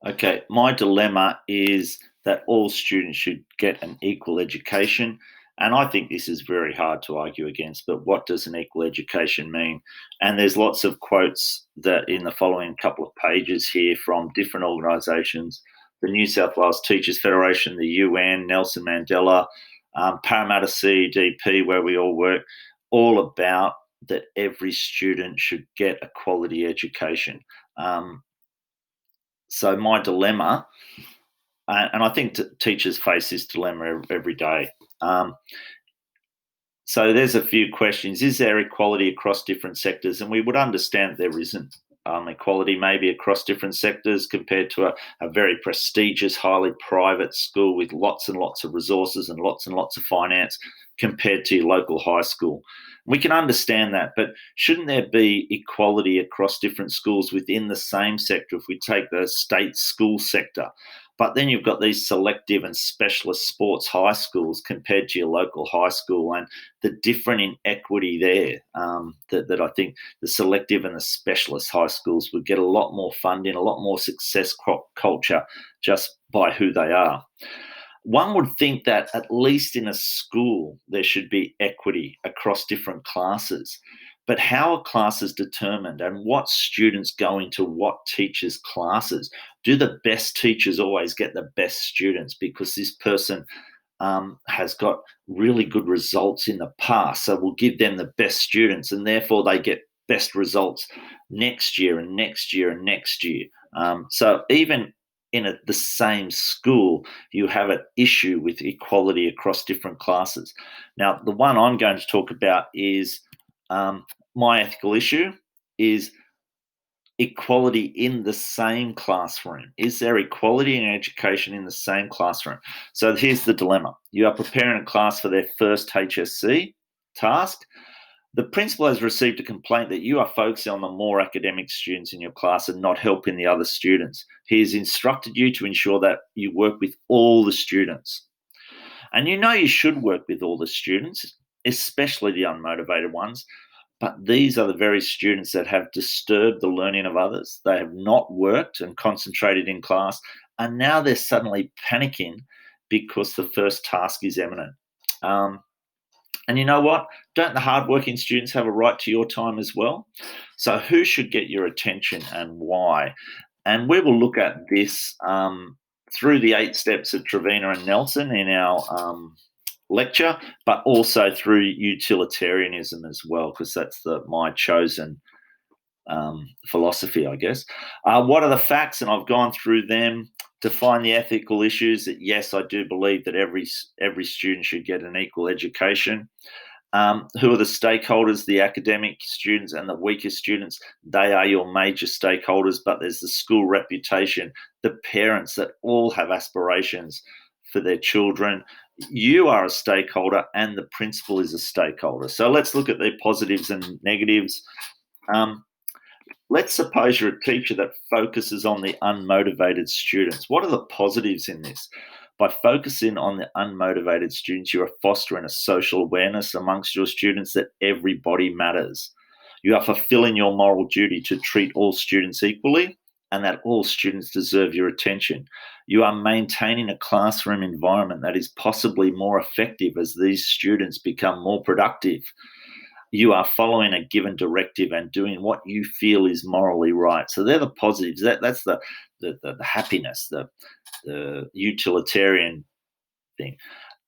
Okay, my dilemma is that all students should get an equal education. And I think this is very hard to argue against, but what does an equal education mean? And there's lots of quotes that in the following couple of pages here from different organisations: the New South Wales Teachers Federation, the UN, Nelson Mandela, Parramatta CEDP, where we all work, all about that every student should get a quality education. Um, so my dilemma, and I think teachers face this dilemma every day. Um, so there's a few questions. Is there equality across different sectors? And we would understand that there isn't equality maybe across different sectors compared to a very prestigious, highly private school with lots and lots of resources and lots of finance compared to your local high school. We can understand that, but shouldn't there be equality across different schools within the same sector if we take the state school sector? But then you've got these selective and specialist sports high schools compared to your local high school, and the different inequity there, that I think the selective and the specialist high schools would get a lot more funding, a lot more success culture just by who they are. One would think that at least in a school there should be equity across different classes. But how are classes determined and what students go into what teachers' classes? Do the best teachers always get the best students because this person has got really good results in the past? So we'll give them the best students and therefore they get best results next year and next year and next year. So even in the same school, you have an issue with equality across different classes. Now, the one I'm going to talk about is my ethical issue is equality in the same classroom. Is there equality in education in the same classroom? So here's the dilemma. You are preparing a class for their first HSC task. The principal has received a complaint that you are focusing on the more academic students in your class and not helping the other students. He has instructed you to ensure that you work with all the students. And you know you should work with all the students, especially the unmotivated ones. But these are the very students that have disturbed the learning of others. They have not worked and concentrated in class, and now they're suddenly panicking because the first task is imminent. And you know what? Don't the hardworking students have a right to your time as well? So, who should get your attention and why? And we will look at this through the 8 steps of Trevena and Nelson in our lecture, but also through utilitarianism as well, because that's my chosen philosophy, I guess. What are the facts? And I've gone through them to find the ethical issues. That yes, I do believe that every student should get an equal education. Who are the stakeholders? The academic students and the weaker students. They are your major stakeholders, but there's the school reputation, the parents that all have aspirations for their children. You are a stakeholder and the principal is a stakeholder. So let's look at the positives and negatives. Let's suppose you're a teacher that focuses on the unmotivated students. What are the positives in this? By focusing on the unmotivated students, you are fostering a social awareness amongst your students that everybody matters. You are fulfilling your moral duty to treat all students equally and that all students deserve your attention. You are maintaining a classroom environment that is possibly more effective as these students become more productive. You are following a given directive and doing what you feel is morally right. So they're the positives. That's the happiness, the utilitarian thing.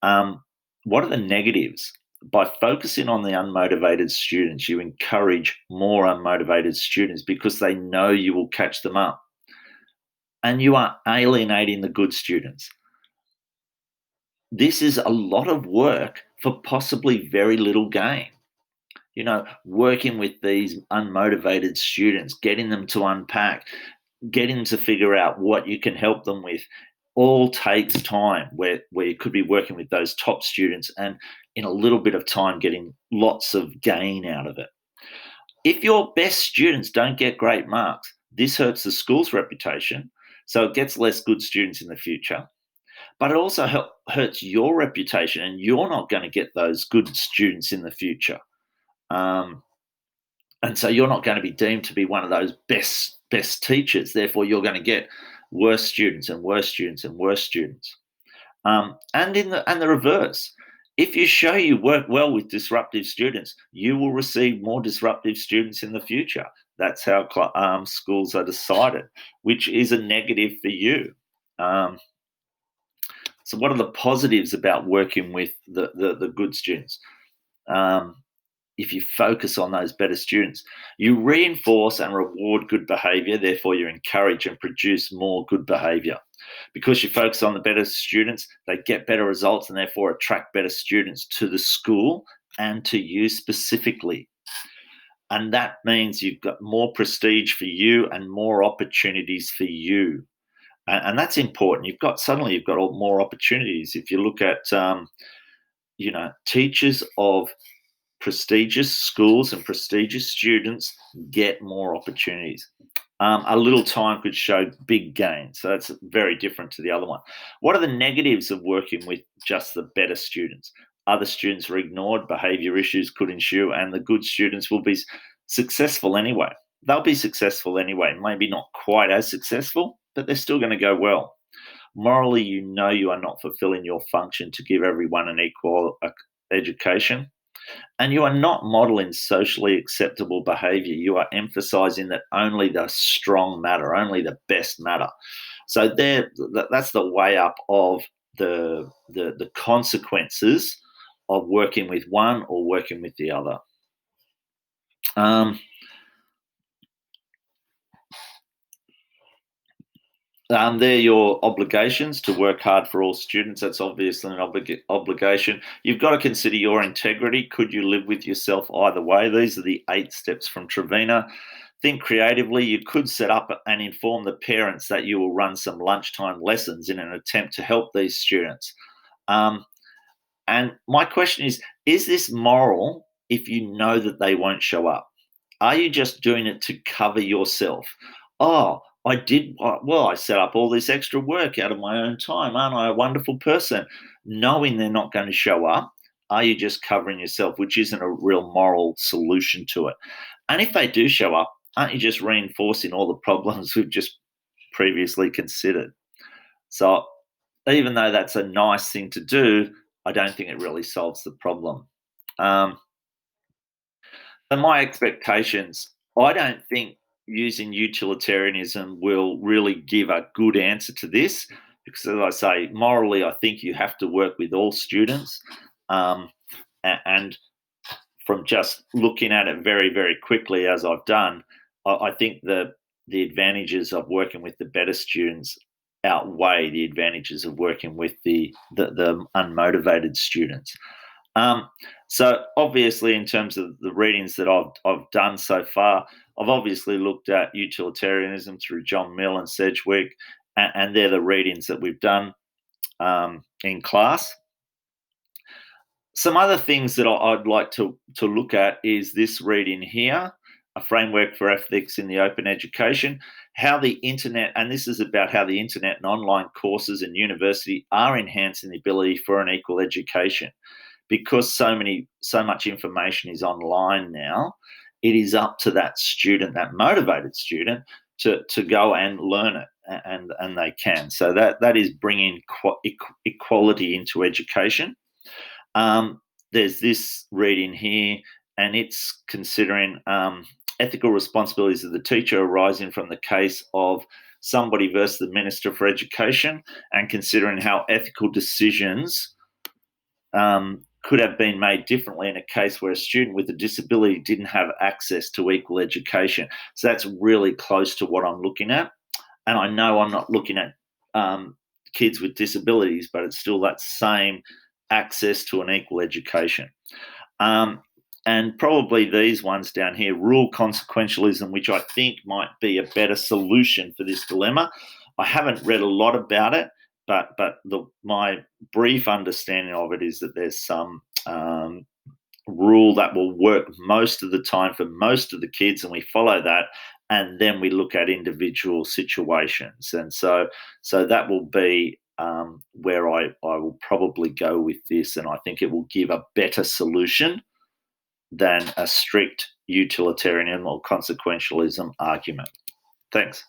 What are the negatives? By focusing on the unmotivated students, you encourage more unmotivated students because they know you will catch them up. And you are alienating the good students. This is a lot of work for possibly very little gain. Working with these unmotivated students, getting them to unpack, getting to figure out what you can help them with, all takes time where you could be working with those top students and in a little bit of time getting lots of gain out of it. If your best students don't get great marks, this hurts the school's reputation, so it gets less good students in the future. But it also hurts your reputation, and you're not going to get those good students in the future. And so you're not going to be deemed to be one of those best best teachers. Therefore, you're going to get worse students and worse students and worse students. And the reverse. If you show you work well with disruptive students, you will receive more disruptive students in the future. That's how schools are decided, which is a negative for you. Um, so, what are the positives about working with the good students? Um, if you focus on those better students, you reinforce and reward good behavior. Therefore, you encourage and produce more good behavior. Because you focus on the better students, they get better results and therefore attract better students to the school and to you specifically. And that means you've got more prestige for you and more opportunities for you. And that's important. You've got more opportunities. If you look at, teachers of prestigious schools and prestigious students get more opportunities. A little time could show big gains. So that's very different to the other one. What are the negatives of working with just the better students? Other students are ignored, behavior issues could ensue, and the good students will be successful anyway. They'll be successful anyway, maybe not quite as successful, but they're still going to go well. Morally, you are not fulfilling your function to give everyone an equal education. And you are not modeling socially acceptable behavior. You are emphasizing that only the strong matter, only the best matter. So that's the way up of the consequences of working with one or working with the other. They're your obligations to work hard for all students. That's obviously an obligation. You've got to consider your integrity. Could you live with yourself either way? These are the 8 steps from Trevina. Think creatively. You could set up and inform the parents that you will run some lunchtime lessons in an attempt to help these students. And my question is this moral if you know that they won't show up? Are you just doing it to cover yourself? Oh, I set up all this extra work out of my own time. Aren't I a wonderful person? Knowing they're not going to show up, are you just covering yourself, which isn't a real moral solution to it? And if they do show up, aren't you just reinforcing all the problems we've just previously considered? So even though that's a nice thing to do, I don't think it really solves the problem. And my expectations, I don't think using utilitarianism will really give a good answer to this because, as I say, morally, I think you have to work with all students. And from just looking at it very, very quickly, as I've done, I think the advantages of working with the better students outweigh the advantages of working with the unmotivated students. So obviously, in terms of the readings that I've done so far, I've obviously looked at utilitarianism through John Mill and Sedgwick, and they're the readings that we've done in class. Some other things that I'd like to look at is this reading here, A Framework for Ethics in the Open Education, how the internet, and this is about how the internet and online courses and university are enhancing the ability for an equal education. Because so much information is online now, it is up to that student, that motivated student, to go and learn it, and they can. So that is bringing equality into education. There's this reading here, and it's considering ethical responsibilities of the teacher arising from the case of somebody versus the Minister for Education, and considering how ethical decisions could have been made differently in a case where a student with a disability didn't have access to equal education. So that's really close to what I'm looking at. And I know I'm not looking at kids with disabilities, but it's still that same access to an equal education. And probably these ones down here, rule consequentialism, which I think might be a better solution for this dilemma. I haven't read a lot about it, but my brief understanding of it is that there's some rule that will work most of the time for most of the kids, and we follow that, and then we look at individual situations. And so that will be where I will probably go with this, and I think it will give a better solution than a strict utilitarianism or consequentialism argument. Thanks.